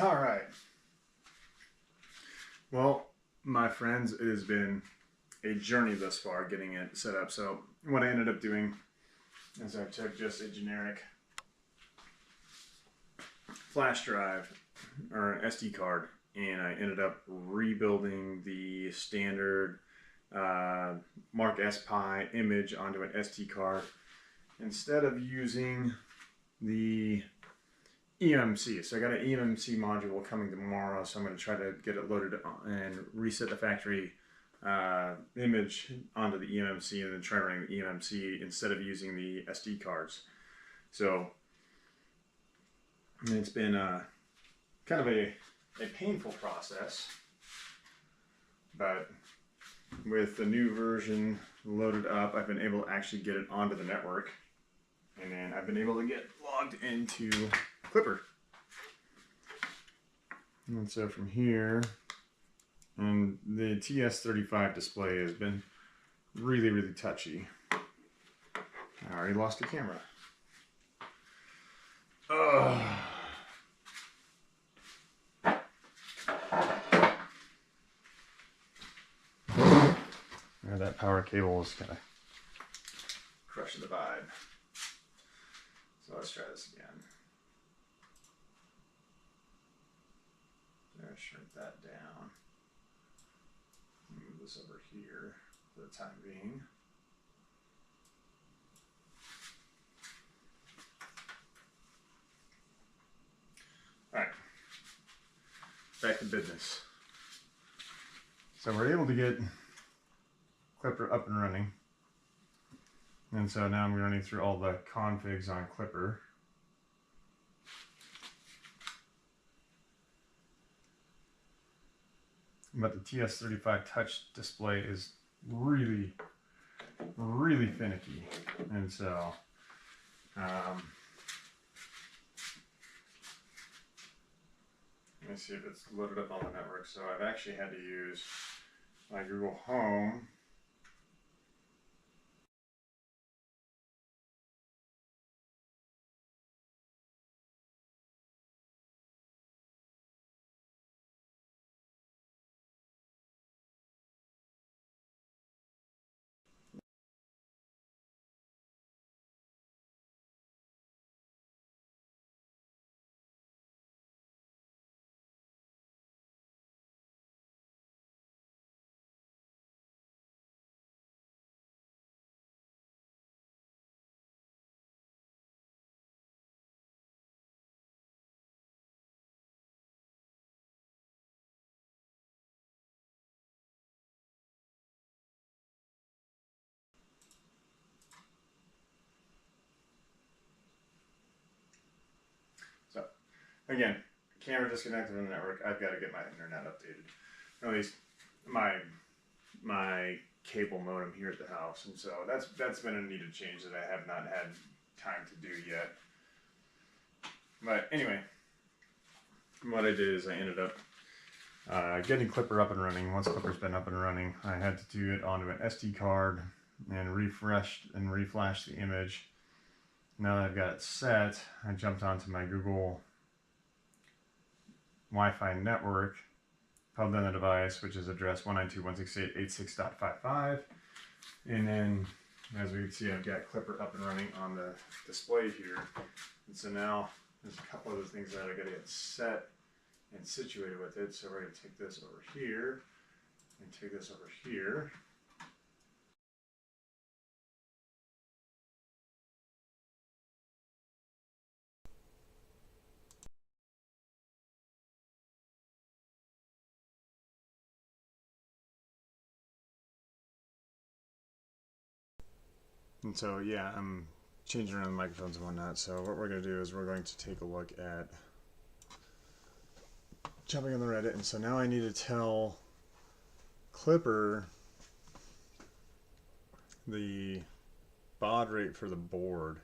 All right. Well, my friends, it has been a journey thus far getting it set up. So what I ended up doing is I took just a generic flash drive or an SD card, and I ended up rebuilding the standard Mark S Pi image onto an SD card instead of using the eMMC. So I got an eMMC module coming tomorrow, so I'm going to try to get it loaded and reset the factory image onto the eMMC and then try running the eMMC instead of using the SD cards. So it's been kind of a painful process, but with the new version loaded up, I've been able to actually get it onto the network, and then I've been able to get logged into Clipper. And so from here, and the TS35 display has been really, really touchy. I already lost the camera. Ugh. That power cable is kind of crushing the vibe. So let's try this again. I'm going to shrink that down. Move this over here for the time being. Alright, back to business. So we're able to get Clipper up and running. And so now I'm running through all the configs on Clipper. But the TS35 touch display is really, really finicky. And so let me see if it's loaded up on the network. So I've actually had to use my Google Home . So, again, camera disconnected from the network. I've got to get my internet updated. At least my cable modem here at the house, and so that's been a needed change that I have not had time to do yet. But anyway, what I did is I ended up getting Clipper up and running. Once Clipper's been up and running, I had to do it onto an SD card and refreshed and reflashed the image. Now that I've got it set, I jumped onto my Google Wi-Fi network, plugged in the device, which is address 192.168.86.55, and then, as we can see, I've got Clipper up and running on the display here. And so now there's a couple other things that I got to get set and situated with it. So we're going to take this over here and take this over here. And so, yeah, I'm changing around the microphones and whatnot. So what we're going to do is we're going to take a look at jumping on the Reddit. And so now I need to tell Clipper the baud rate for the board.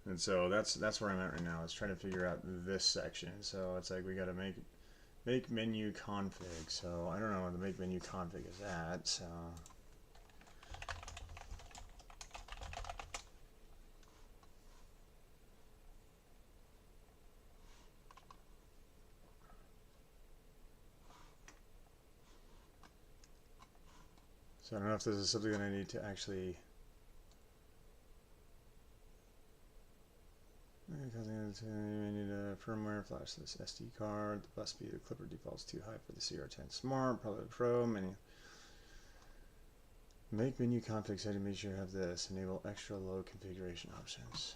And so that's where I'm at right now, is trying to figure out this section. So it's like we got to make menu config. So I don't know where the make menu config is at. So So I don't know if this is something that I need to actually because I need a firmware flash this SD card. The bus speed of Clipper defaults too high for the CR10 Smart, probably the Pro. Make menu config setting, make sure you have this. Enable extra low configuration options.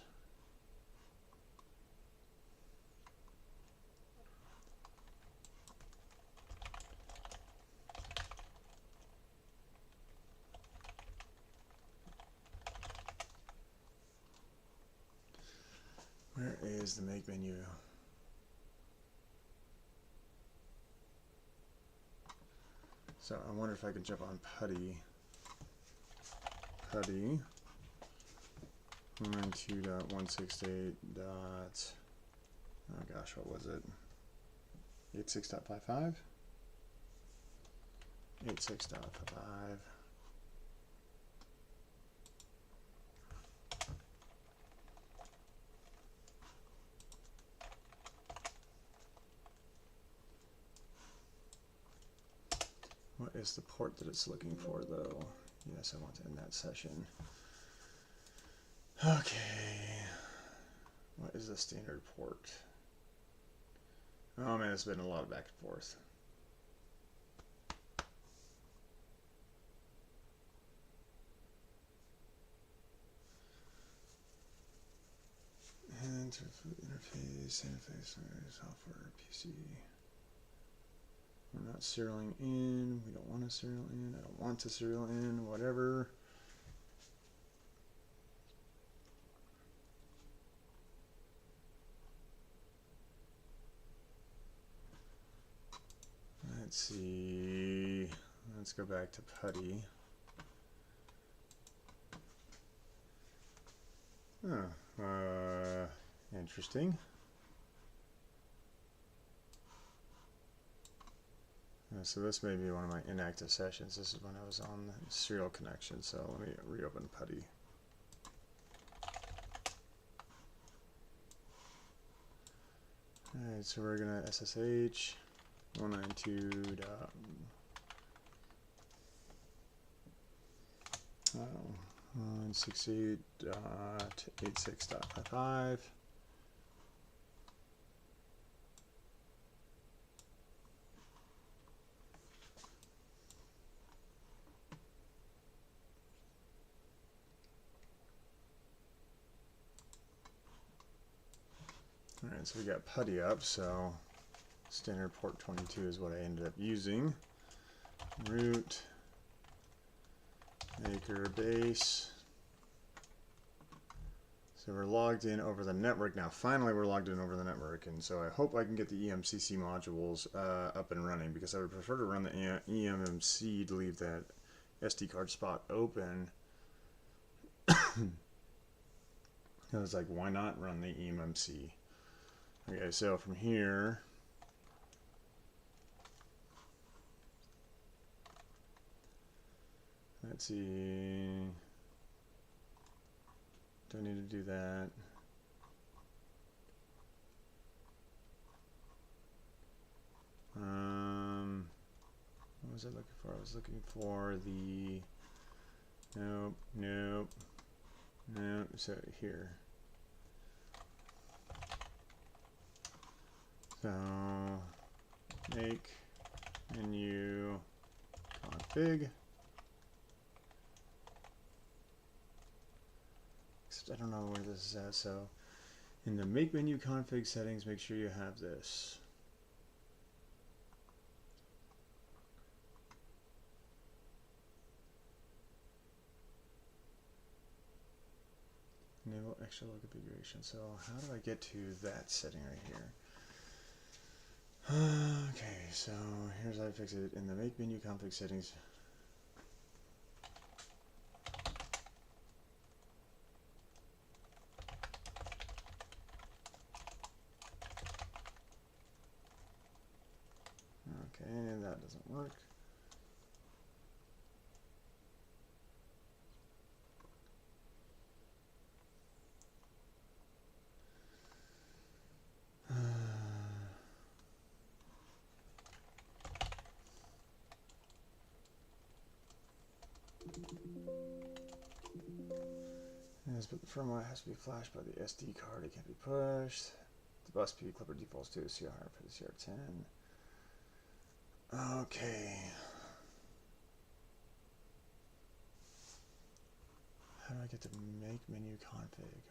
Where is the make menu? So I wonder if I can jump on Putty. Putty 2.168. Oh gosh, what was it? 86.55? 86.55. What is the port that it's looking for, though? Yes, I want to end that session. Okay. What is the standard port? Oh man, it's been a lot of back and forth. Interface, software, PC. We're not serialing in. We don't want to serial in. I don't want to serial in. Whatever. Let's see. Let's go back to Putty. Oh, interesting. So this may be one of my inactive sessions. This is when I was on the serial connection. So let me reopen Putty. Alright, so we're gonna SSH 192.168.86.55. Alright, so we got Putty up, so standard port 22 is what I ended up using. Root, maker base. So we're logged in over the network now. Finally, we're logged in over the network, and so I hope I can get the EMCC modules up and running, because I would prefer to run the eMMC to leave that SD card spot open. I was like, why not run the eMMC? Okay, so from here, let's see, do I need to do that? What was I looking for? I was looking for the, nope, so here. So make menu config. Except I don't know where this is at. So in the make menu config settings, make sure you have this. Enable extra low configuration. So how do I get to that setting right here? Okay, so here's how I fix it in the make menu config settings. Okay, that doesn't work. But the firmware has to be flashed by the SD card. It can't be pushed. The bus speed clipper defaults to CR for the CR10. Okay. How do I get to make menu config?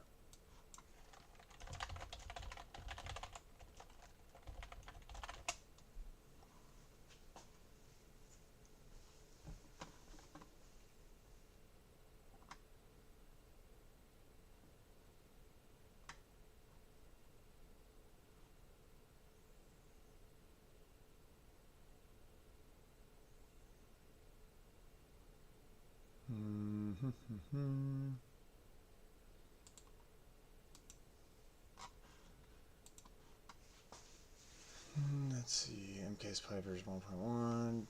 Let's see, MKS Pie version 1.1.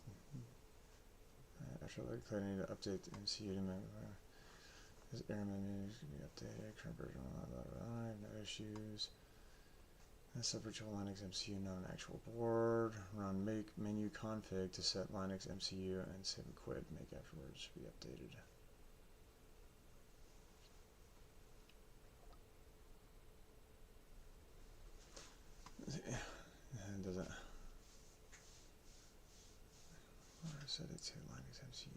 After that, I need to update the MCU to make this error menu should be updated. Current version, blah, blah, blah, no issues. That's a virtual Linux MCU, not an actual board. Run make menu config to set Linux MCU and save and quit. Make afterwards should be updated. It doesn't. Or set it to Linux MCU.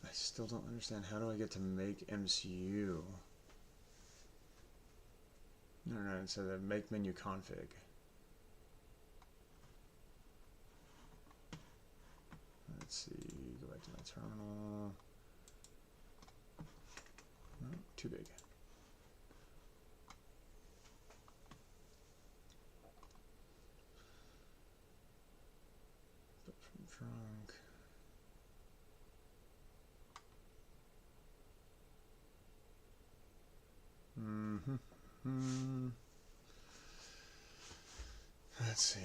I still don't understand. How do I get to make MCU? No, it said make menu config. Let's see, go back to my terminal. No, too big. But from trunk. Let's see.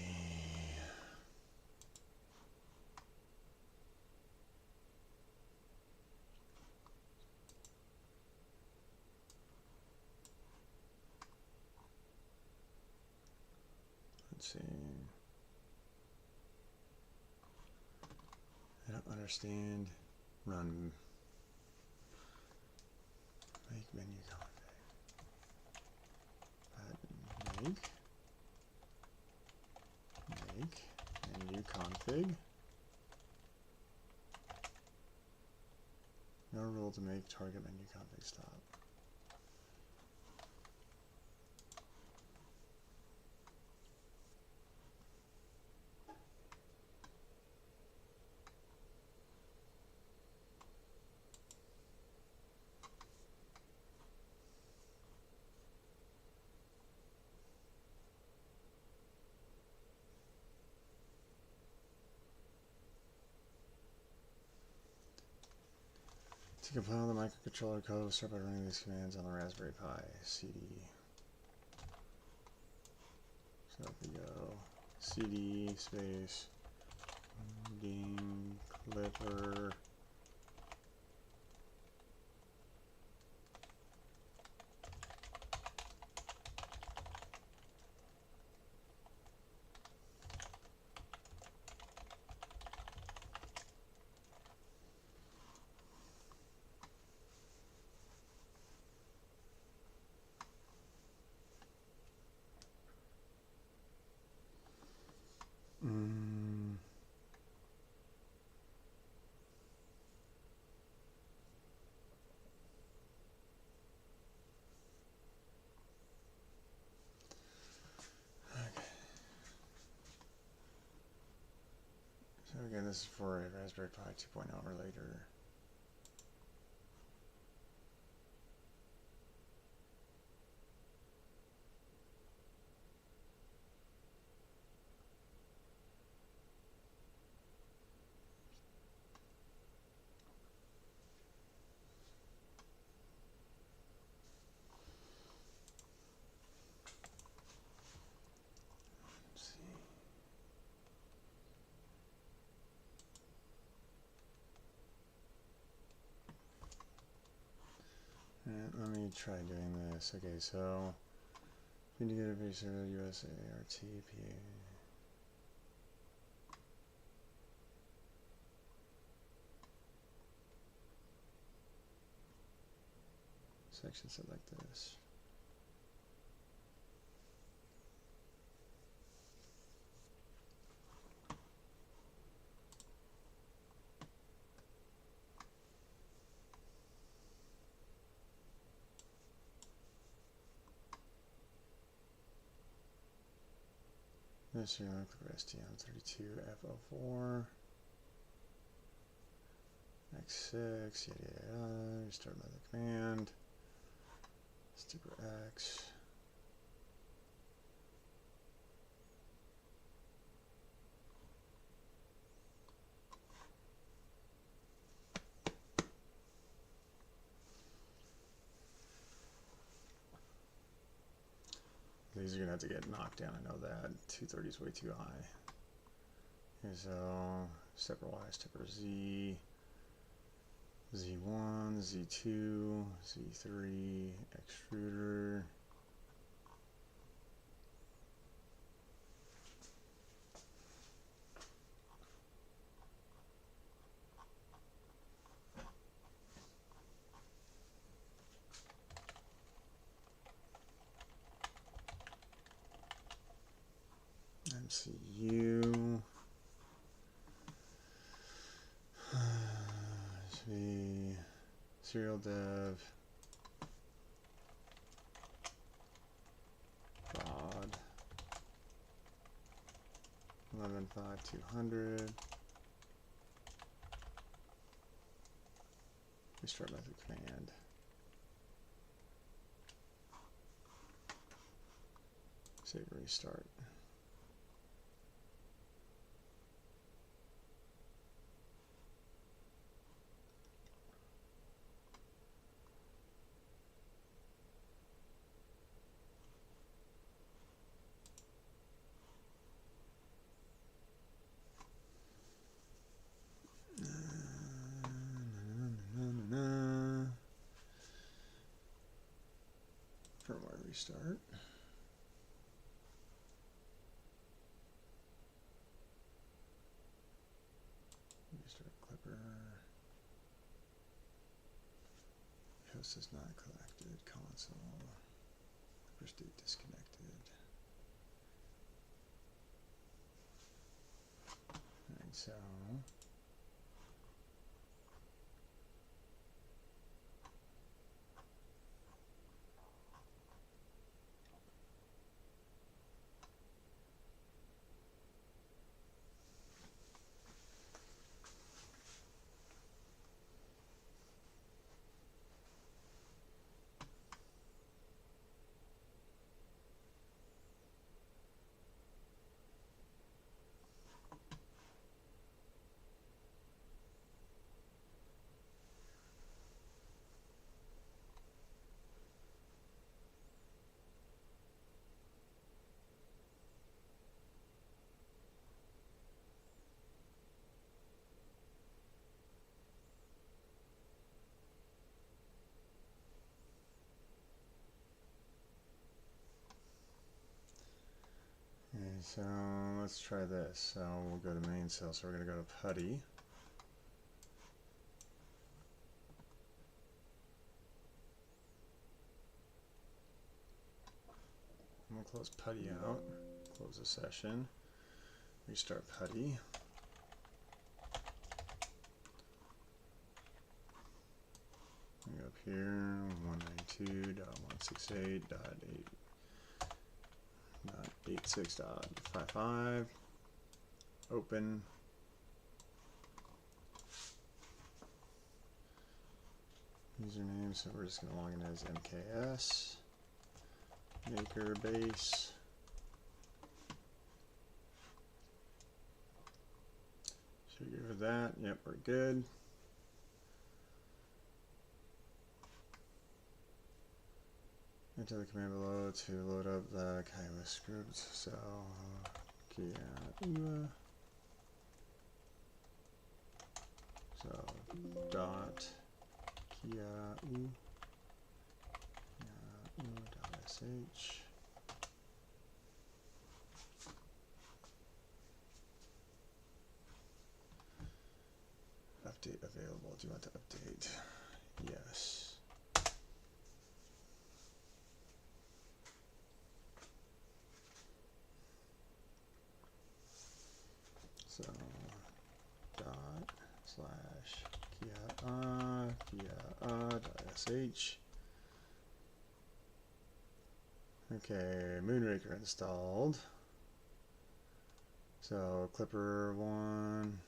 Let's see. I don't understand. Run. Make menu config. Make menu config. No rule to make target menu config stop. To compile the microcontroller code, start by running these commands on the Raspberry Pi. CD. So if we go CD space ding clipper So again, this is for a Raspberry Pi 2.0 or later. Let me try doing this. Okay, so we need to get a visa USA RTP. section set like this. This here, click for STM32F04, X6, yada yada, restart another command, sticker X. These are going to have to get knocked down, I know that. 230 is way too high. Okay, so stepper Y, stepper Z, Z1, Z2, Z3, extruder. MCU, SV, serial dev, BOD, 115200, restart method command. Say restart. Firmware restart. Restart Clipper. Host is not collected. Console. Clipper state disconnected. Alright, so so let's try this. So we'll go to main cell. So we're going to go to putty. I'm going to close putty out. Close the session. Restart putty. Go up here. 192.168.86.55. Open. Username, so we're just going to log in as MKS. Maker base. Should we go with that? Yep, we're good. Enter the command below to load up the Kiowa script. So, Kia. So, dot Kia .sh. Update available. Do you want to update? Yes. /kia.sh. Okay, Moonraker installed. So Clipper 1.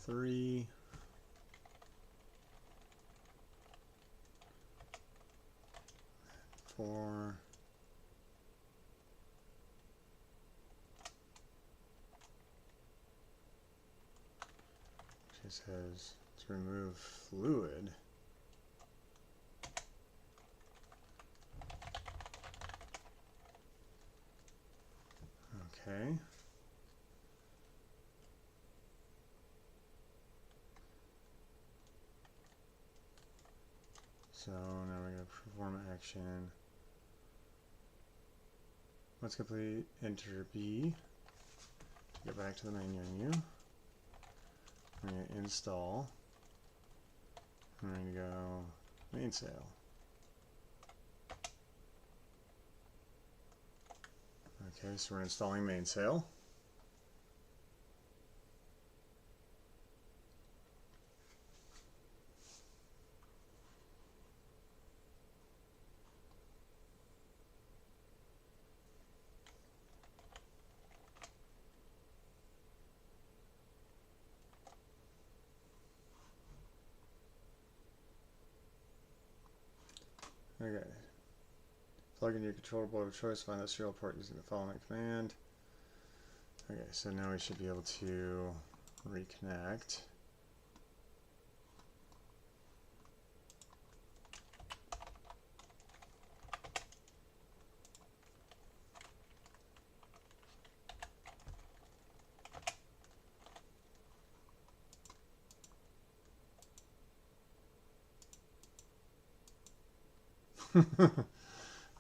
+3. Four. It says to remove fluid. Okay. So now we're going to perform action. Once complete, enter B. Get back to the main menu. We're going to install. We're going to go mainsail. Okay, so we're installing mainsail. Okay. Plug in your controller board of choice, find the serial port using the following command. Okay, so now we should be able to reconnect.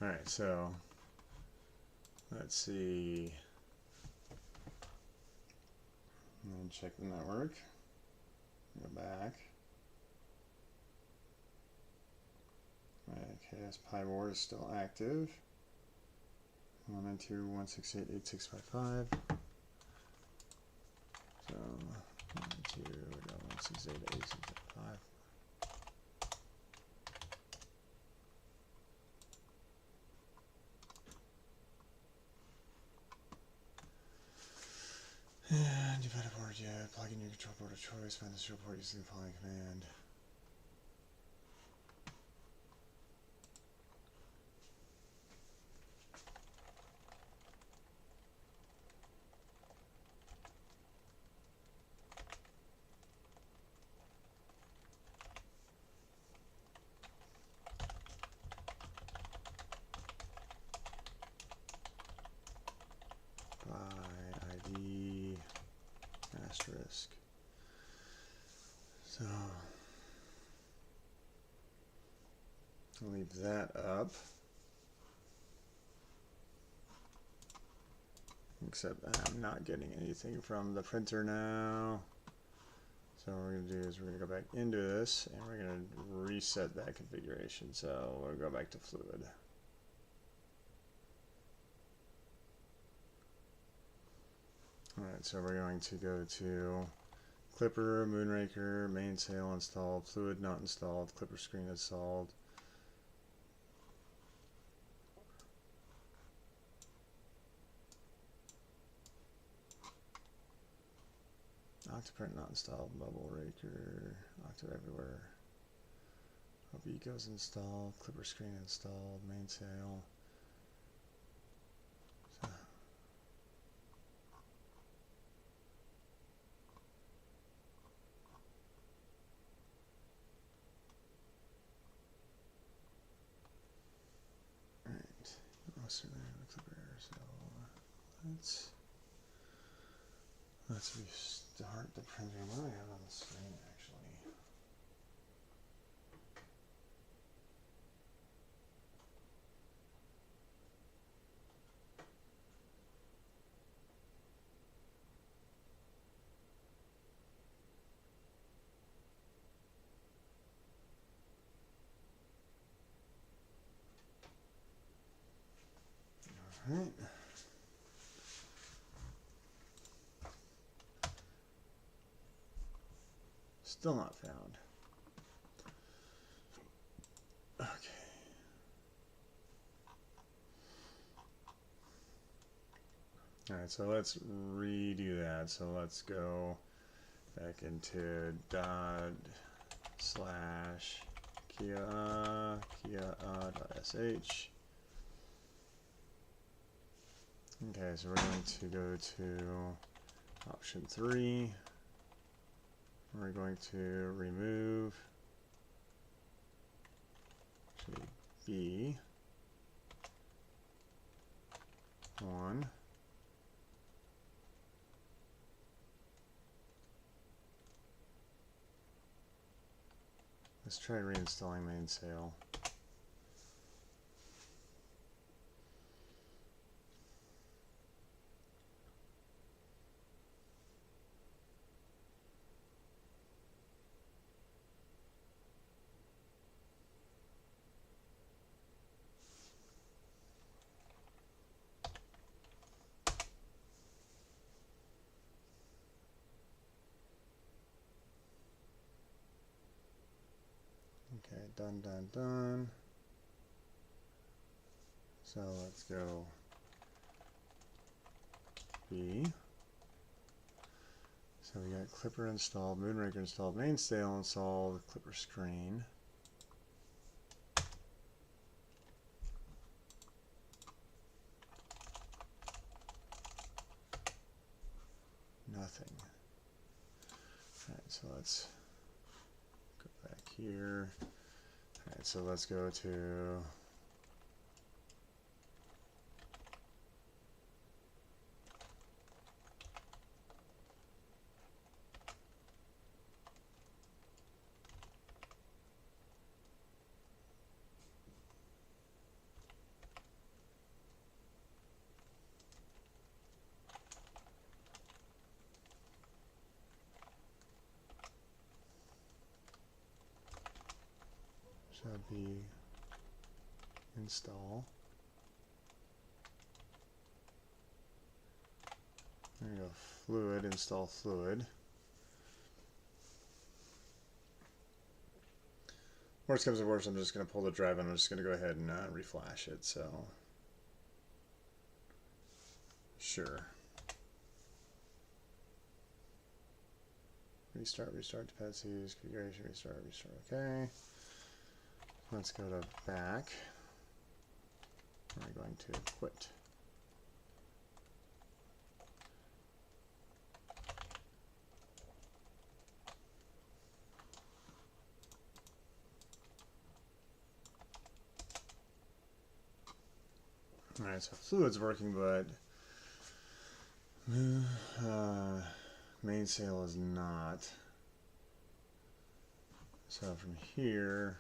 Alright, so let's see. And check the network. Go back. Okay, Pi board is still active. 192.168.8655. So 192.168.8655. And you've had a board yet. Plug in your control board of choice. Find the serial port using the following command. Asterisk. So I'll leave that up. Except I'm not getting anything from the printer now. So what we're going to do is we're going to go back into this and we're going to reset that configuration. So we'll go back to fluid. Alright, so we're going to go to Clipper, Moonraker, mainsail installed, fluid not installed, Clipper screen installed. Octoprint not installed, Mobile Raker, Octo everywhere. OB goes installed, Clipper screen installed, mainsail. So. Alright, also there the Clipper, so let's restart the printer. What do I have on the screen actually? Right. Still not found. Okay. Alright, so let's redo that. So let's go back into ./kia.sh. Okay, so we're going to go to option 3. We're going to remove B1. Let's try reinstalling MainSail. Okay, done. So let's go B. So we got Clipper installed, Moonraker installed, MainSail installed, Clipper screen. Nothing. Alright, so let's go back here. Alright, so let's go to be install. There you go, fluid, install fluid. Worst comes to worst, I'm just going to pull the drive and I'm just going to go ahead and reflash it, so sure. Restart, dependencies, configuration, restart, okay. Let's go to back. We're going to quit. Alright, so fluid's working, but MainSail is not. So from here,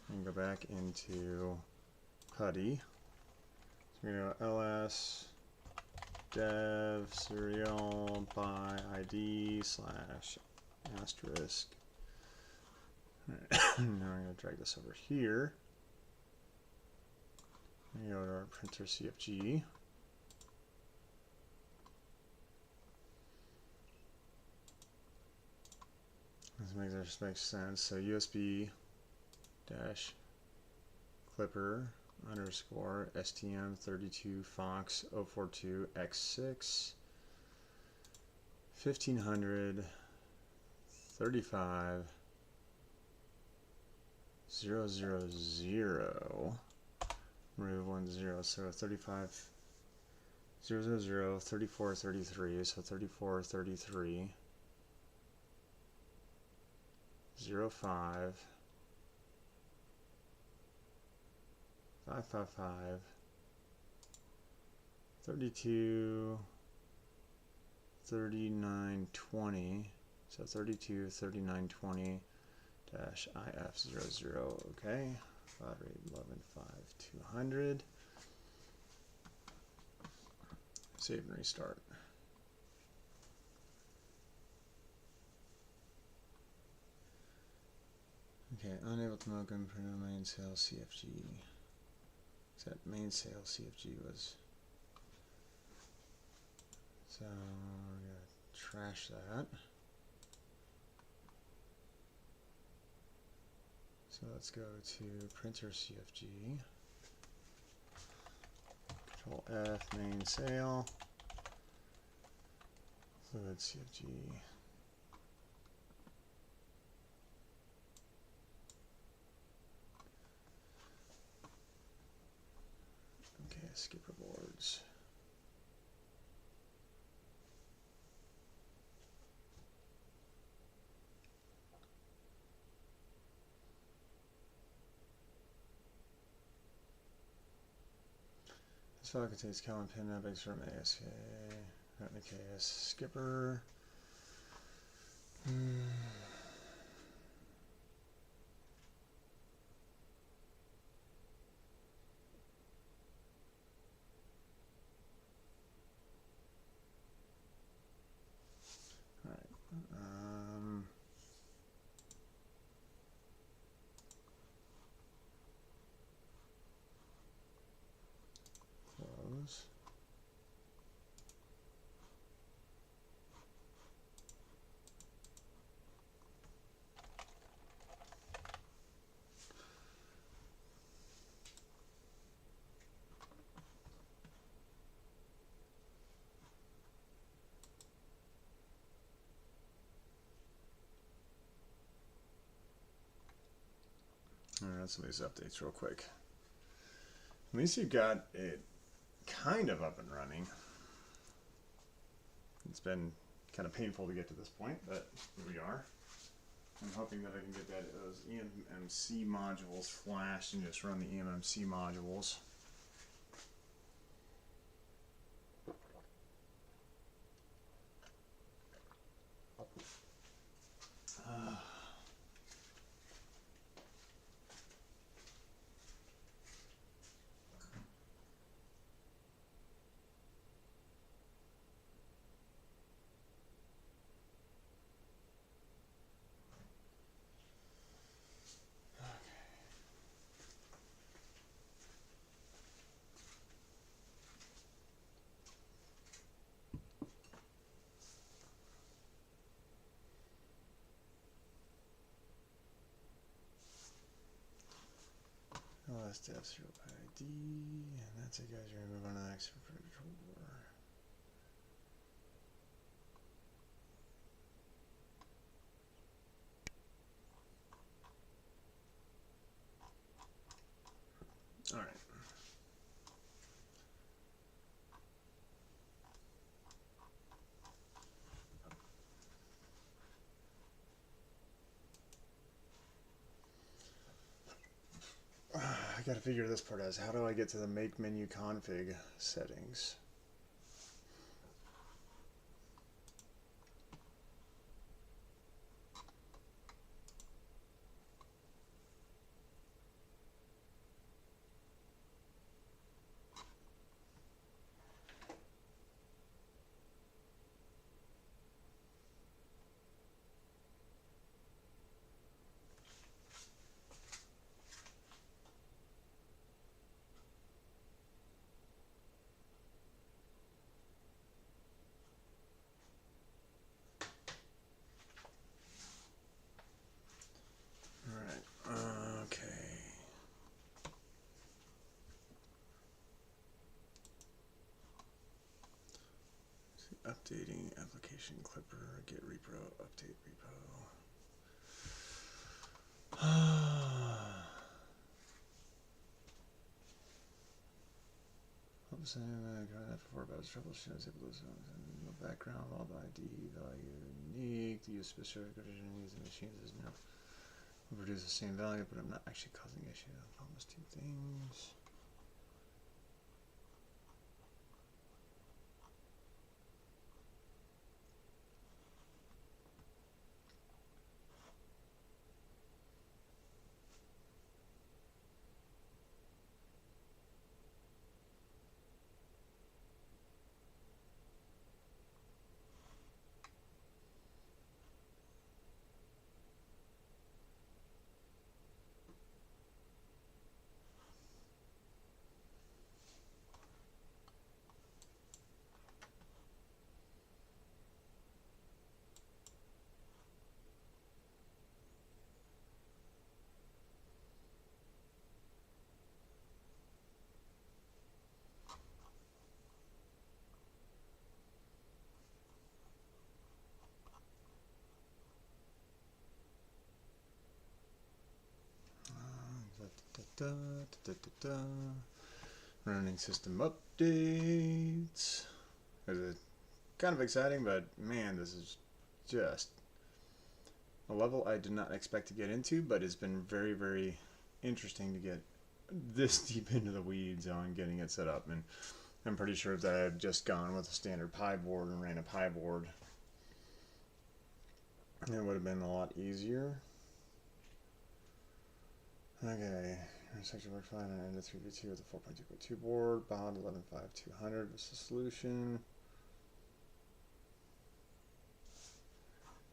we can go back into PuTTY. So we're going to go ls dev serial by id / asterisk. Alright, now we're going to drag this over here. We go to our printer CFG. This makes sense. So USB dash clipper underscore STM32 Fox 042 X6 1500 35 000 remove 10, so 35 000 3433, so 3433 05 555 32 3920, so 32 3920 dash IF00, okay. Baud rate 115200. Save and restart. Okay, unable to welcome for no MainSail CFG. Except MainSail CFG was So we're going to trash that. So let's go to printer CFG. Control F, main sale. Fluid CFG. Okay, skipper boards. This file contains Callan pin mappings from ASK, not in the KS skipper. Alright. Close. Alright, some of these updates real quick. At least you've got it kind of up and running. It's been kind of painful to get to this point, but here we are. I'm hoping that I can get those eMMC modules flashed and just run the eMMC modules. LS dev 0 ID, and that's it, guys. You're going to move on to the next control board. All right. I got to figure this part out. How do I get to the make menu config settings? Updating application clipper, get repro, update repo. I'm saying I got that before about troubleshooting. I was able to no background, all the ID value unique. The use specific version using machines is now will produce the same value, but I'm not actually causing issue. Almost two things. Da, da, da, da, da. Running system updates. It's kind of exciting, but man, this is just a level I did not expect to get into, but it's been very, very interesting to get this deep into the weeds on getting it set up. And I'm pretty sure that I had just gone with a standard Pi board and ran a Pi board, it would have been a lot easier. Okay, section work fine and end of 3v2 with a 4.2.2 board. Bond 115200 was the solution.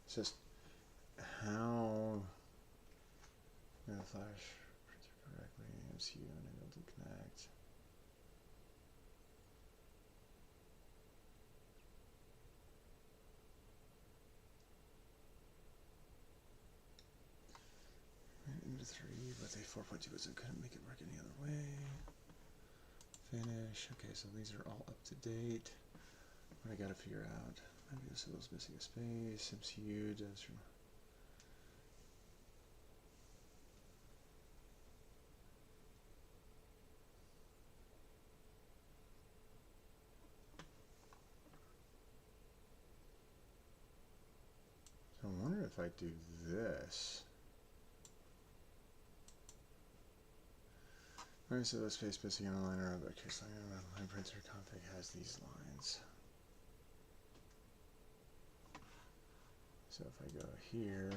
It's just how the flash printer correctly, MCU unable to connect. Into 3 with a 4.2, so couldn't make it work any other way. Finish. Okay, so these are all up to date. What I gotta figure out. Maybe this is missing a space. MCU does. So I wonder if I do this. Alright, so the space missing in the liner of the case line printer config has these lines. So if I go here,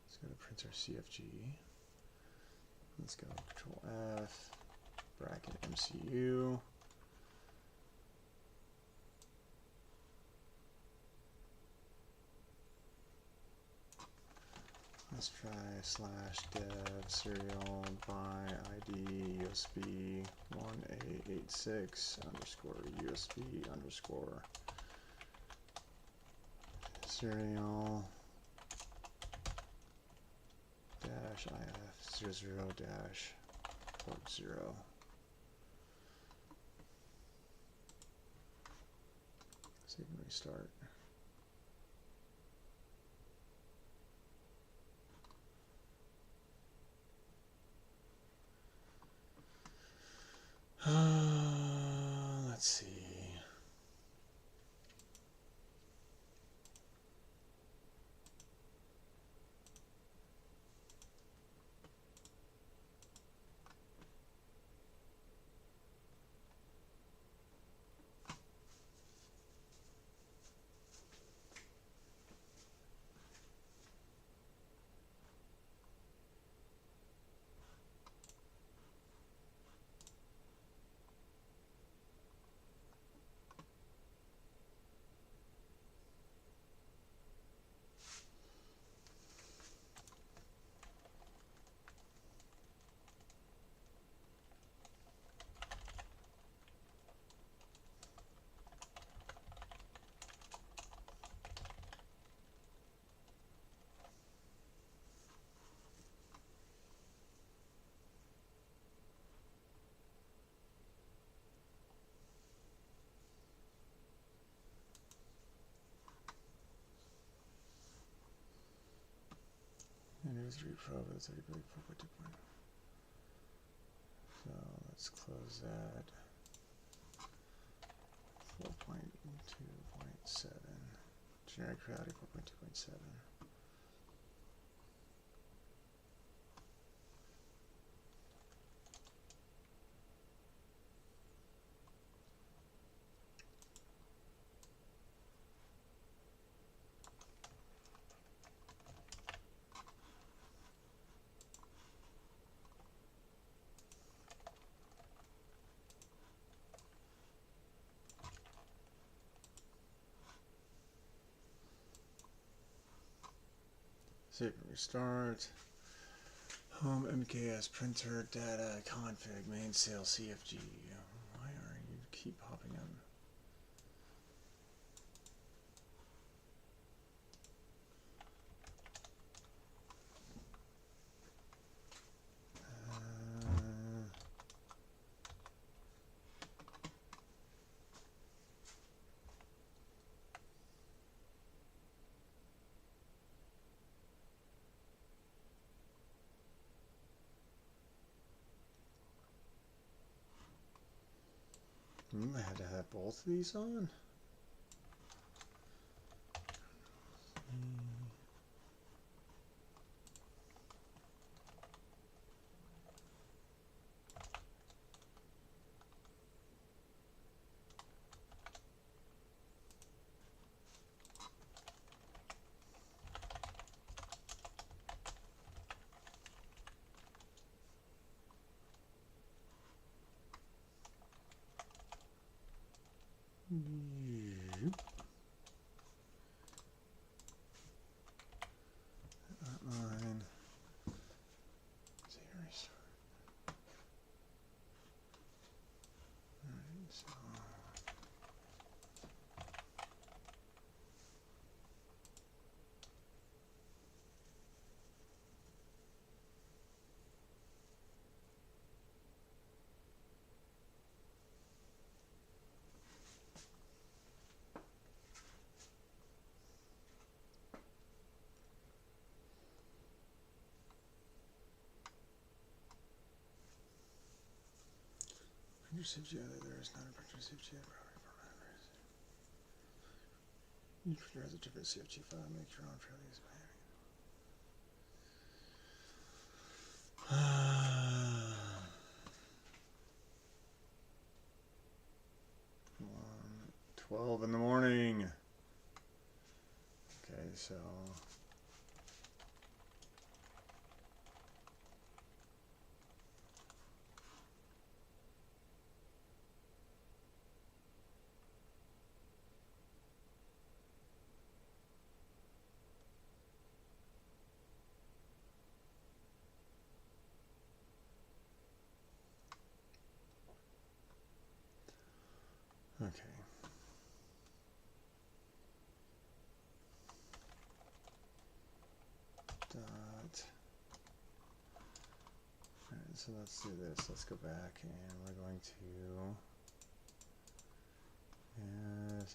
let's go to printer CFG. Let's go Control F, bracket MCU. Let's try /dev serial by ID USB 1A86 underscore USB underscore serial dash IF 00 dash port 0. So you can restart. Let's see. And here's Pro with 30 4.2. So let's close that. 4.2.7. Generic reality 4.2.7. Save and restart. Home MKS printer data config main sales CFG. Why are you keep popping up? I had to have both of these on. Line. Restart. Alright, so printer safety other there is not a printer safety other. You printer has a different CFG file, make your own fairly easy. 12 in the morning. Okay, so okay. Dot. Alright, so let's do this. Let's go back and we're going to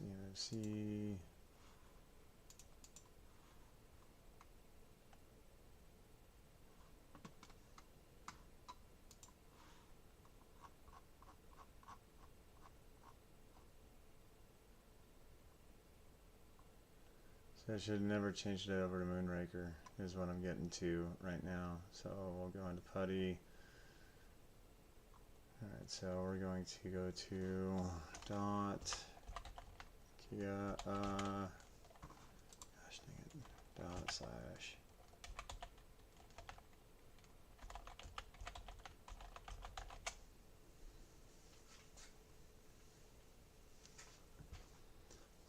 EMC. So I should have never changed it over to Moonraker, is what I'm getting to right now. So we'll go into Putty. Alright, so we're going to go to dot Kia gosh dang it, dot slash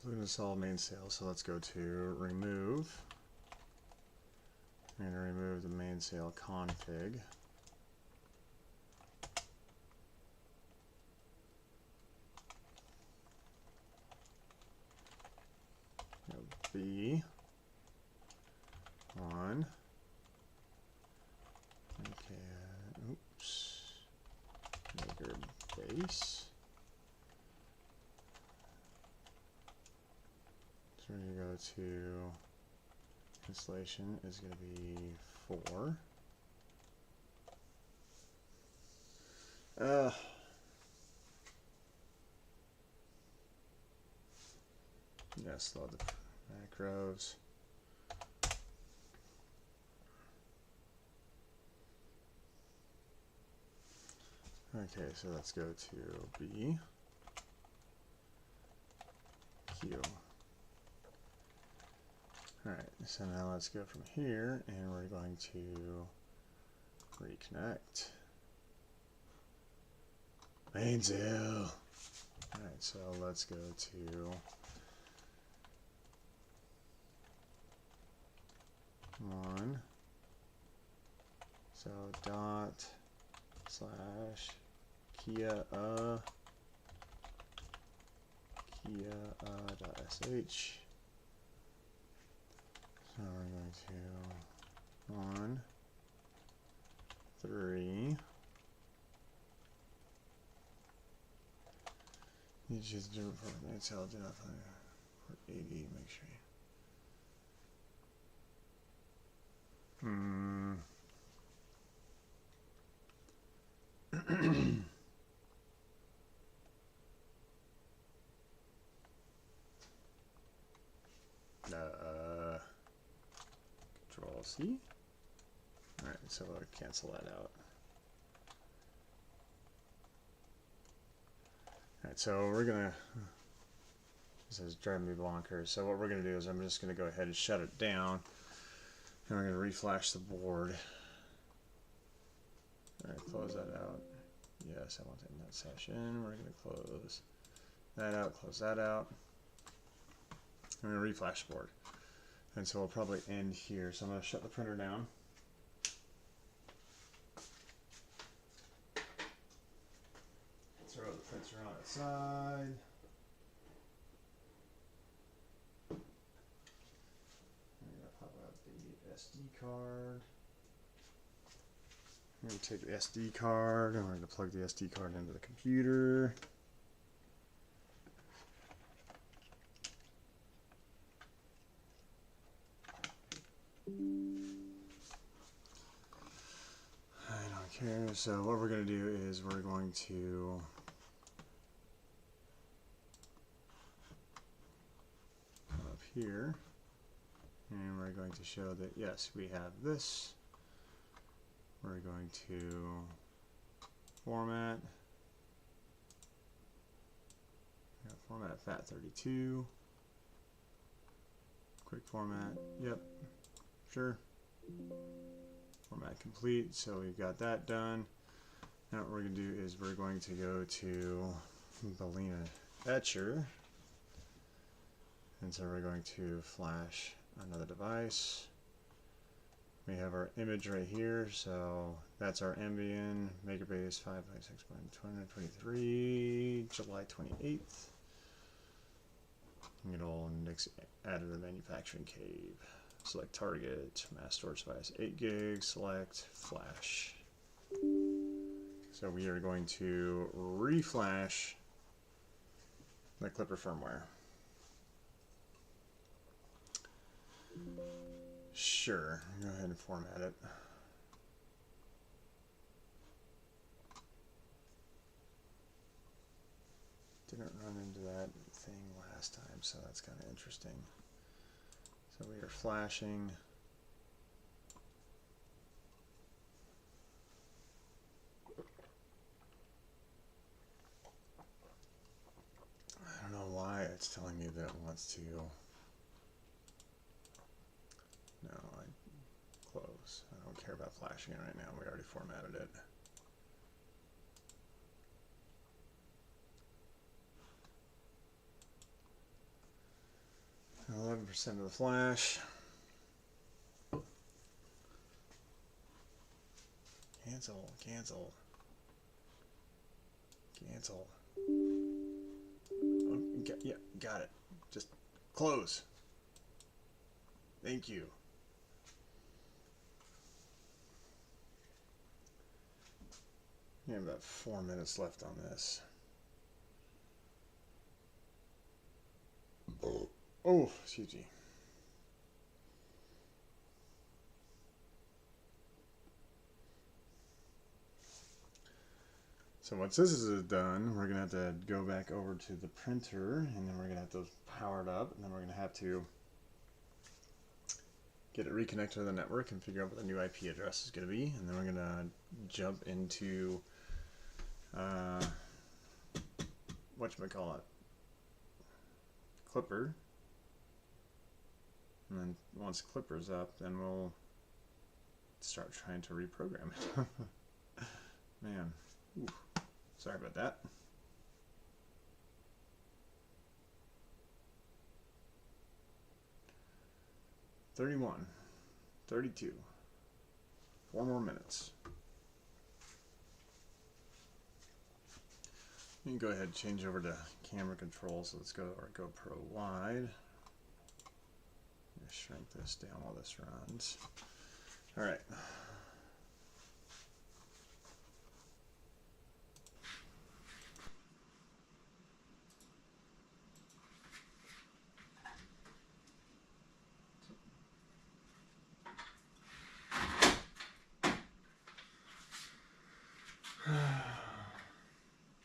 we're going to solve main sale, so let's go to remove. I'm going to remove the main sale config. B on. Okay, oops. Maker base. So we're going to go to installation is going to be 4. Yes, load the macros. Okay, so let's go to B, Q. Alright, so now let's go from here and we're going to reconnect. Main sale. Alright, so let's go to one. So dot slash Kia dot sh. So we're going to 1 3. You choose a different format, so I'll do that for 80, make sure you see? Alright, so we'll cancel that out. Alright, so we're gonna, this is driving me bonkers. So what we're gonna do is I'm just gonna go ahead and shut it down, and we're gonna reflash the board. Alright, close that out. Yes, I want to end that session. We're gonna close that out, close that out. I'm gonna reflash the board. And so we'll probably end here. So I'm gonna shut the printer down. Throw the printer on its side. I'm gonna pop out the SD card. I'm gonna take the SD card and we're gonna plug the SD card into the computer. I don't care. So what we're gonna do is we're going to up here, and we're going to show that yes, we have this. We're going to format, format FAT32, quick format, yep, sure, format complete. So we've got that done. Now what we're going to do is we're going to go to the Lena Etcher. And so we're going to flash another device. We have our image right here, so that's our Ambien Megabase 5.6.223, July 28th. It'll index added to the manufacturing cave. Select target, mass storage device 8 gigs, select flash. So we are going to reflash the Clipper firmware. Sure, go ahead and format it. Didn't run into that thing last time, so that's kind of interesting. So we are flashing. I don't know why it's telling me that it wants to. No, I close. I don't care about flashing it right now. We already formatted it. And 11% of the flash. Cancel, cancel, cancel. Oh, yeah, got it. Just close. Thank you. We have about 4 minutes left on this. Oh, excuse me. So once this is done, we're going to have to go back over to the printer, and then we're going to have to power it up, and then we're going to have to get it reconnected to the network and figure out what the new IP address is going to be, and then we're going to jump into whatchamacallit, Clipper, and then once Clipper's up, then we'll start trying to reprogram it. Man, ooh, sorry about that. $31, $32, 4 more minutes. You can go ahead and change over to camera control. So let's go to our GoPro wide. Shrink this down while this runs. All right.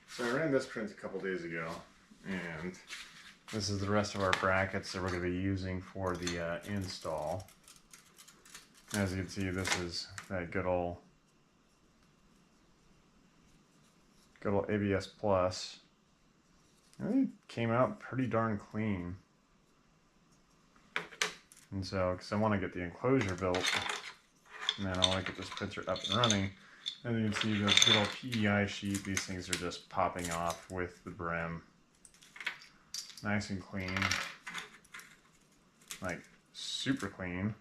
So I ran this print a couple days ago, and this is the rest of our brackets that we're going to be using for the install. As you can see, this is that good old ABS Plus. It came out pretty darn clean. And so, because I want to get the enclosure built, and then I want to get this printer up and running. And you can see the good old PEI sheet. These things are just popping off with the brim. Nice and clean. Like, super clean.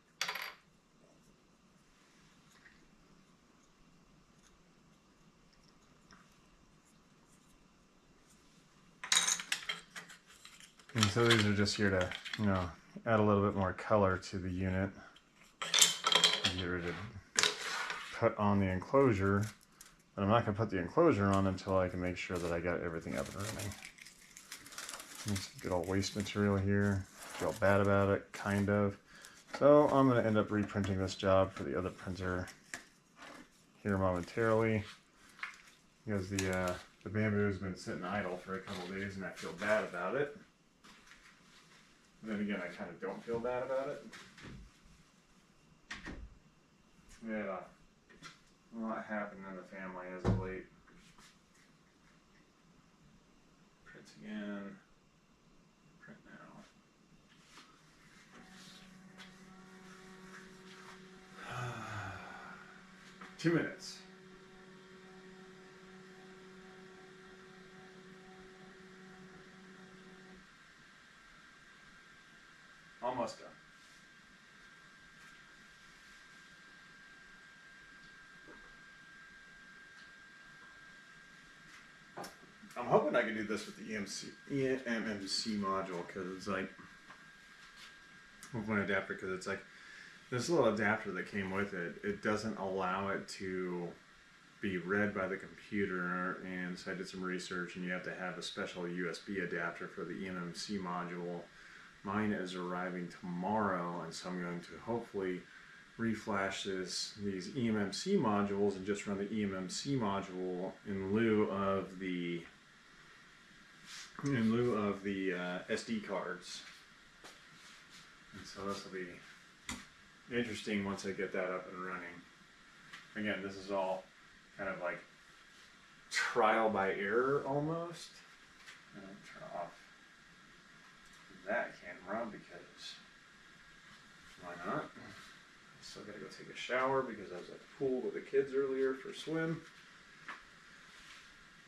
And so these are just here to, you know, add a little bit more color to the unit. Get ready to put on the enclosure, but I'm not going to put the enclosure on until I can make sure that I got everything up and running. There's good old waste material here. Feel bad about it, kind of. So I'm going to end up reprinting this job for the other printer here momentarily, because the bamboo has been sitting idle for a couple days and I feel bad about it. Then again, I kind of don't feel bad about it. Yeah, a lot happened in the family as of late. Print again. Print now. 2 minutes. Almost done. I'm hoping I can do this with the MMC module, because it's like, with one adapter, because it's like, this little adapter that came with it, it doesn't allow it to be read by the computer, and so I did some research, and you have to have a special USB adapter for the MMC module. Mine is arriving tomorrow, and so I'm going to hopefully reflash these eMMC modules and just run the eMMC module in lieu of the SD cards. And so this will be interesting once I get that up and running. Again, this is all kind of like trial by error almost. Turn off that camera because why not? Still gotta go take a shower because I was at the pool with the kids earlier for a swim.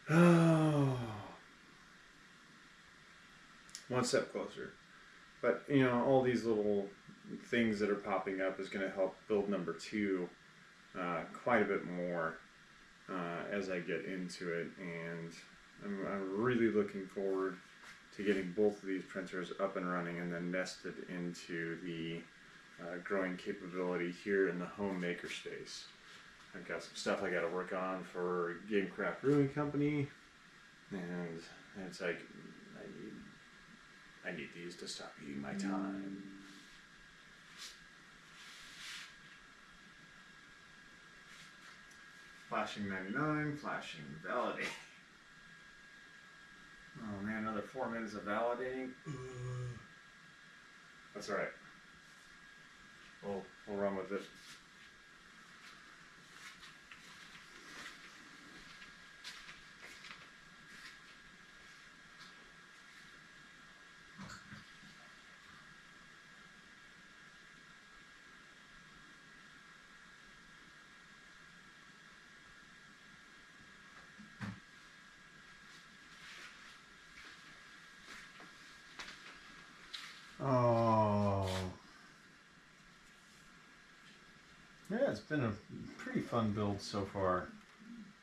Oh, one step closer. But you know, all these little things that are popping up is going to help build number 2 quite a bit more as I get into it, and I'm really looking forward to getting both of these printers up and running and then nested into the growing capability here in the home makerspace. I've got some stuff I got to work on for Gamecraft Brewing Company, and it's like I need these to stop eating my time. Flashing 99, flashing validate. Oh man, another 4 minutes of validating. That's alright. We'll run with it. Oh. Yeah, it's been a pretty fun build so far.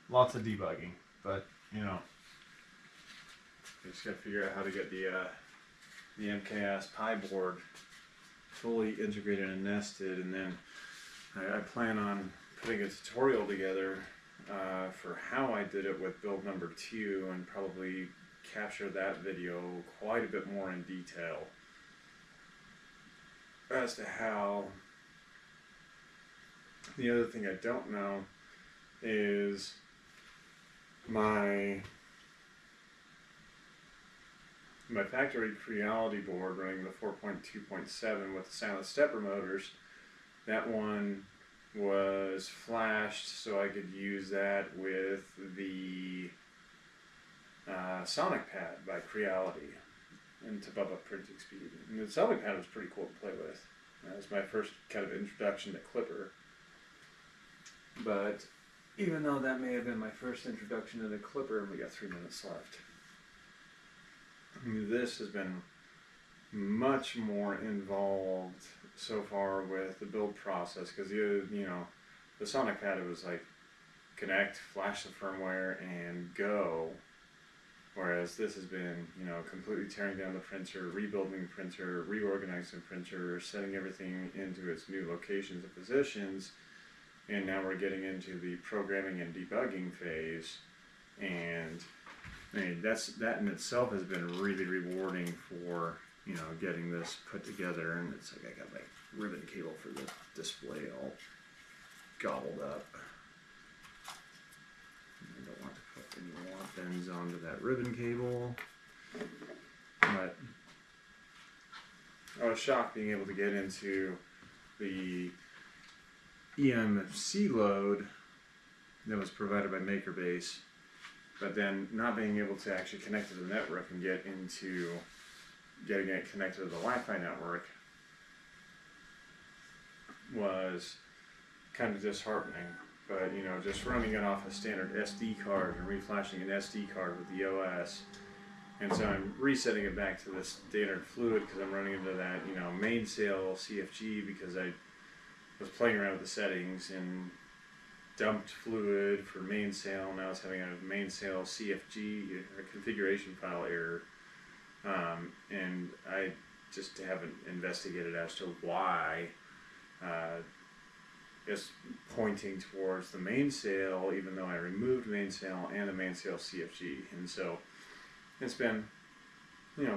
Lots of debugging, but you know, you just gotta figure out how to get the MKS Pi board fully integrated and nested, and then I plan on putting a tutorial together for how I did it with build number 2, and probably capture that video quite a bit more in detail as to how. The other thing I don't know is my factory Creality board running the 4.2.7 with the silent stepper motors. That one was flashed so I could use that with the Sonic Pad by Creality and to bump up printing speed. And the Sonic Pad was pretty cool to play with. That was my first kind of introduction to Clipper. But even though that may have been my first introduction to the Clipper, we got 3 minutes left. This has been much more involved so far with the build process, because the Sonic Pad, it was like connect, flash the firmware, and go. Whereas this has been, completely tearing down the printer, rebuilding the printer, reorganizing the printer, setting everything into its new locations and positions, and now we're getting into the programming and debugging phase. And I mean, that in itself has been really rewarding for getting this put together. And it's like I got my ribbon cable for the display all gobbled up. I don't want to put any want ends onto that ribbon cable, but I was shocked being able to get into the EMC load that was provided by MakerBase, but then not being able to actually connect to the network and get into getting it connected to the Wi-Fi network was kind of disheartening. But just running it off a standard SD card and reflashing an SD card with the OS, and so I'm resetting it back to the standard fluid because I'm running into that mainsail CFG, because I was playing around with the settings and dumped fluid for mainsail. Now it's having a mainsail CFG or configuration file error, and I just haven't investigated as to why. It's pointing towards the mainsail, even though I removed mainsail and the mainsail CFG, and so it's been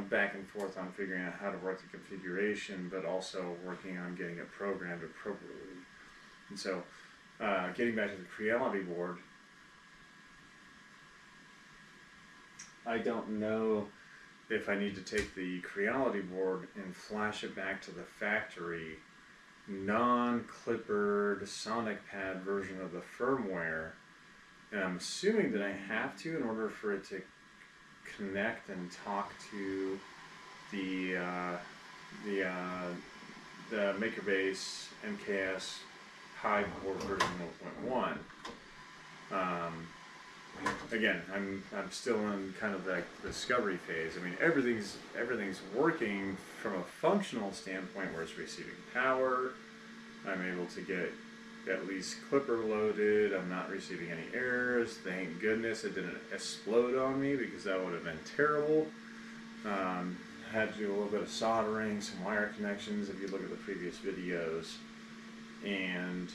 back and forth on figuring out how to work the configuration, but also working on getting it programmed appropriately. And so getting back to the Creality board, I don't know if I need to take the Creality board and flash it back to the factory non-clippered Sonic Pad version of the firmware, and I'm assuming that I have to in order for it to connect and talk to the MakerBase MKS High board version 1.1. Again, I'm still in kind of the discovery phase. I mean, everything's working from a functional standpoint, where it's receiving power. I'm able to get at least Clipper loaded. I'm not receiving any errors. Thank goodness it didn't explode on me, because that would have been terrible. Had to do a little bit of soldering, some wire connections, if you look at the previous videos. And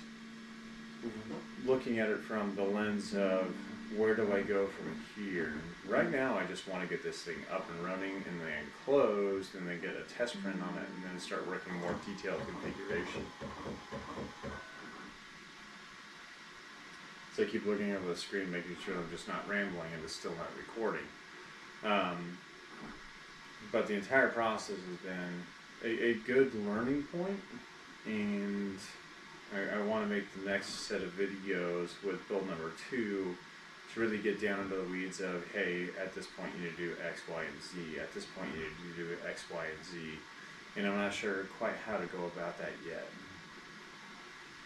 looking at it from the lens of where do I go from here? Right now I just want to get this thing up and running and then closed, and then get a test print on it, and then start working more detailed configuration. So I keep looking over the screen, making sure I'm just not rambling and it's still not recording. But the entire process has been a good learning point, and I want to make the next set of videos with build number 2 to really get down into the weeds of, hey, at this point you need to do X, Y, and Z. At this point you need to do X, Y, and Z. And I'm not sure quite how to go about that yet.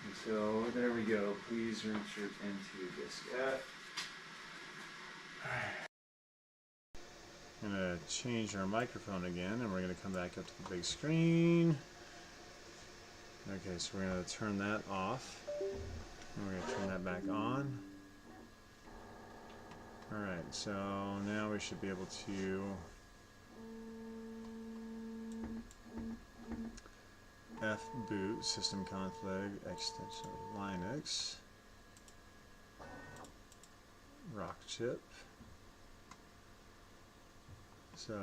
And so there we go. Please insert into disk F. I'm going to change our microphone again, and we're going to come back up to the big screen. Okay, so we're going to turn that off, and we're going to turn that back on. Alright, so now we should be able to fboot system config extension of Linux, rock chip. So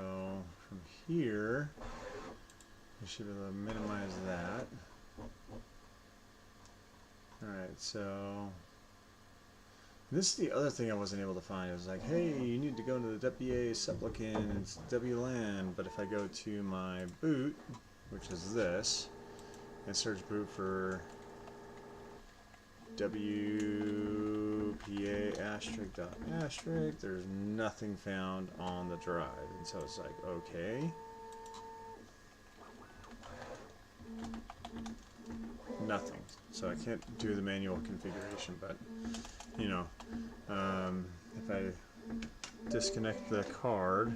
from here we should be able to minimize that. Alright, so this is the other thing I wasn't able to find. It was like, hey, you need to go into the WA supplicant and it's WLAN, but if I go to my boot, which is this, and search boot for WPA asterisk dot asterisk. There's nothing found on the drive, and so it's like, okay, nothing. So I can't do the manual configuration, but you know, if I disconnect the card,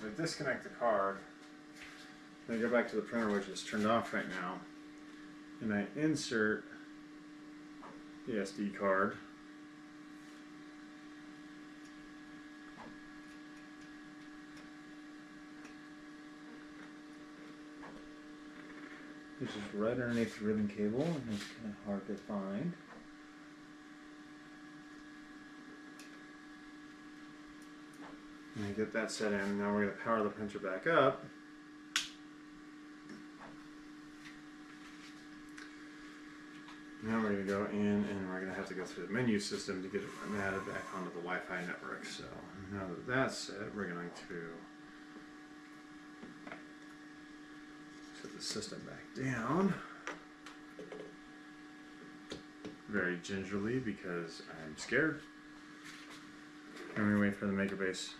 I disconnect the card, then I go back to the printer, which is turned off right now, and I insert the SD card. Which is right underneath the ribbon cable, and it's kind of hard to find. And I get that set in. Now we're going to power the printer back up. Now we're going to go in and we're going to have to go through the menu system to get it added back onto the Wi-Fi network. So now that that's set, we're going to set the system back down. Very gingerly because I'm scared. And we wait for the MakerBase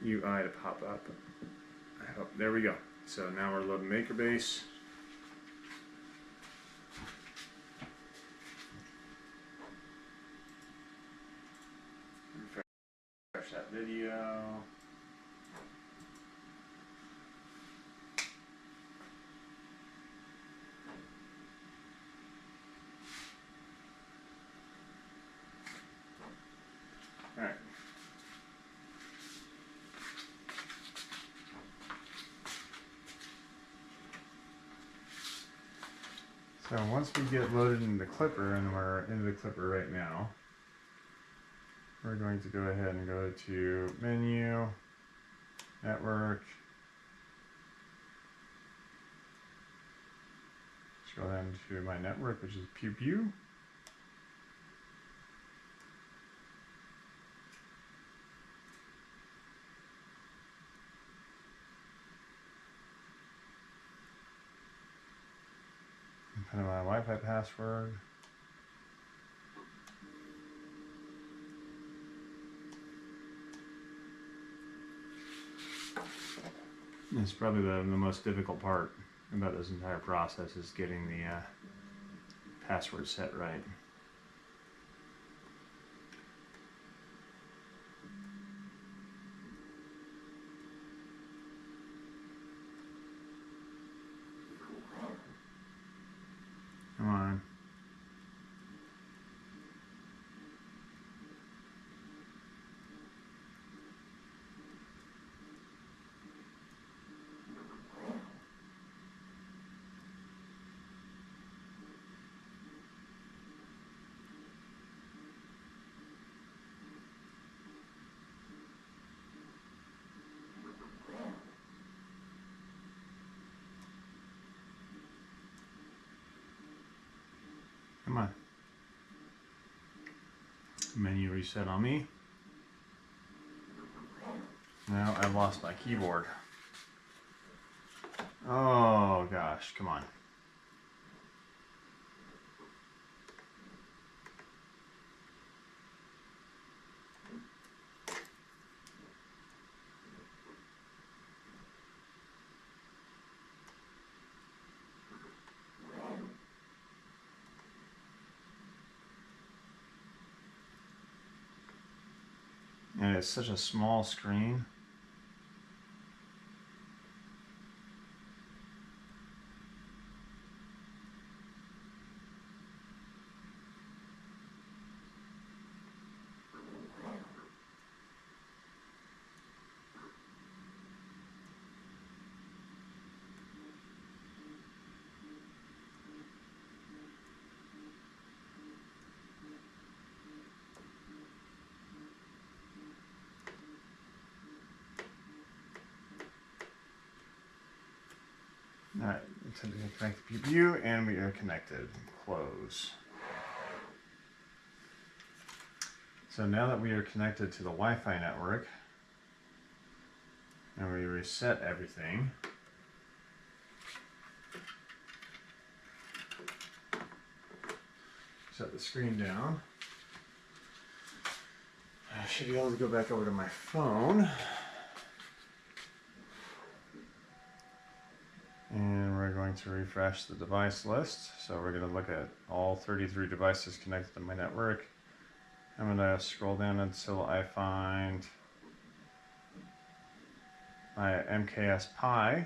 UI to pop up. I hope. There we go. So now we're loading MakerBase. Refresh that video. All right. So once we get loaded into the Clipper, and we're in the Clipper right now, we're going to go ahead and go to Menu, Network, scroll down to my network, which is Pew Pew. Put in my Wi-Fi password. It's probably the most difficult part about this entire process is getting the password set right. Come on. Come on. Menu reset on me. Now I've lost my keyboard. Oh gosh, come on. And it's such a small screen. Alright, time to connect the GPU, and we are connected. Close. So now that we are connected to the Wi-Fi network, and we reset everything, set the screen down, I should be able to go back over to my phone. And we're going to refresh the device list. So we're going to look at all 33 devices connected to my network. I'm going to scroll down until I find my MKS Pi.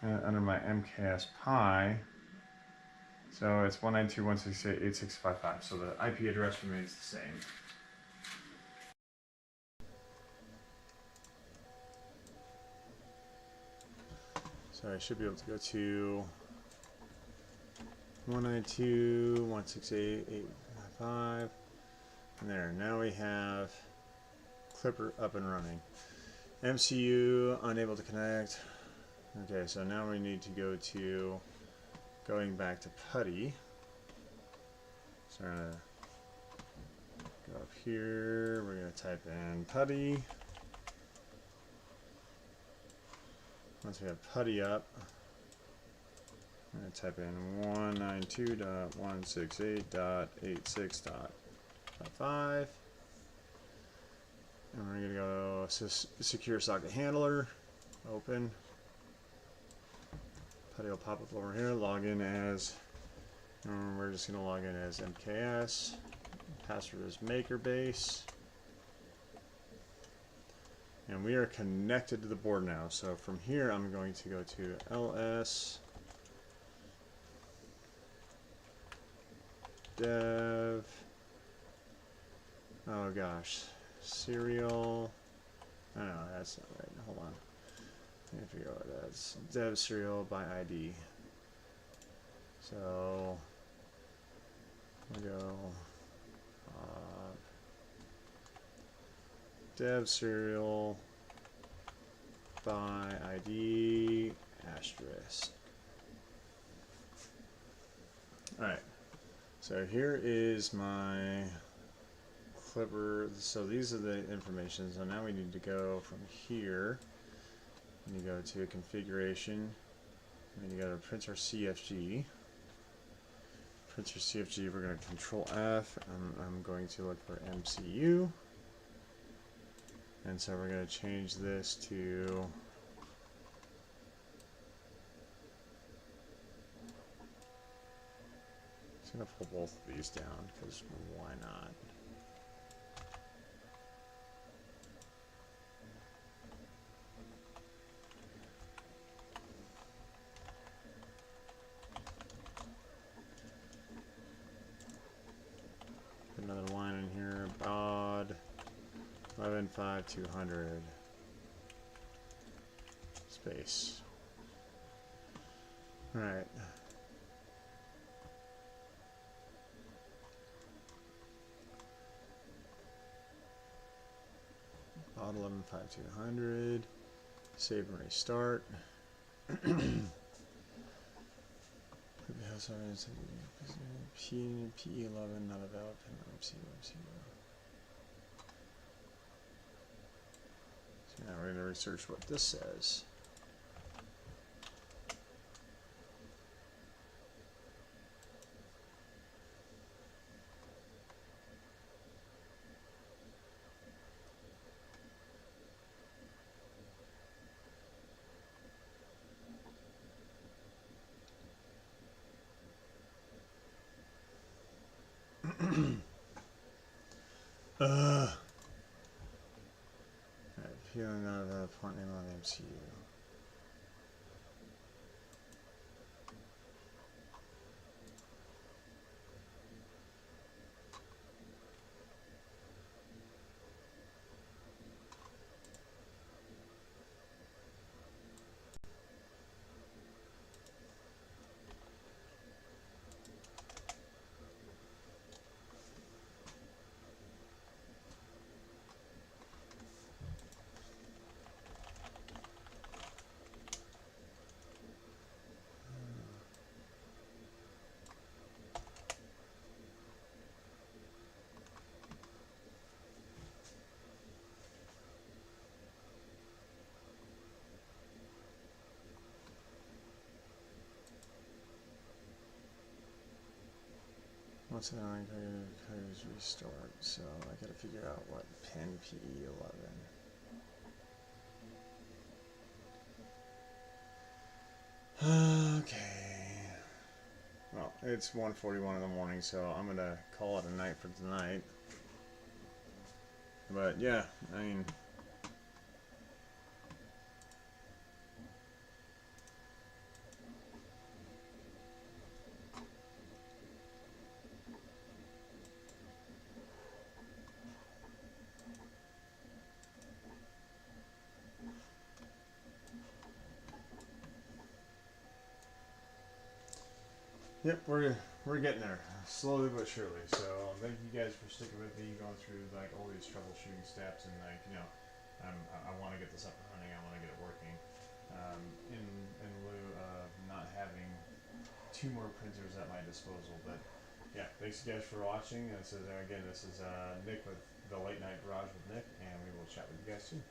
And under my MKS Pi, so it's 192.168.86.55. So the IP address remains the same. So I should be able to go to 192.168.8.5, and there. Now we have Clipper up and running. MCU unable to connect. Okay, so now we need to go to going back to PuTTY. So we're gonna go up here. We're gonna type in PuTTY. Once we have PuTTY up, I'm going to type in 192.168.86.55, and we're going to go secure socket handler, open. PuTTY will pop up over here, log in as, we're just going to log in as MKS, password is makerbase. And we are connected to the board now. So from here, I'm going to go to ls dev. Oh gosh, serial. Oh, no, that's not right. Hold on. I need to figure out what that is. Dev serial by ID. So we'll go dev serial by ID asterisk. Alright, so here is my Clipper. So these are the information. So now we need to go from here. We need to go to configuration. We need to go to printer CFG. Printer CFG, we're going to control F. I'm going to look for MCU. And so we're going to change this to I'm going to pull both of these down because why not? Put another line in here, baud 115200 space. All right. Baud 115200. Save and restart. P11 not available. MCU. So now we're going to research what this says. Feeling out of the font name on the MCU. Once an online code restart, so I gotta figure out what pin PE11. Okay. Well, it's 1:41 in the morning, so I'm gonna call it a night for tonight. But yeah, I mean, yep, we're getting there, slowly but surely. So thank you guys for sticking with me, going through like all these troubleshooting steps, and like I want to get this up and running. I want to get it working. In lieu of not having 2 more printers at my disposal. But yeah, thanks you guys for watching. This is Nick with the Late Night Garage with Nick, and we will chat with you guys soon.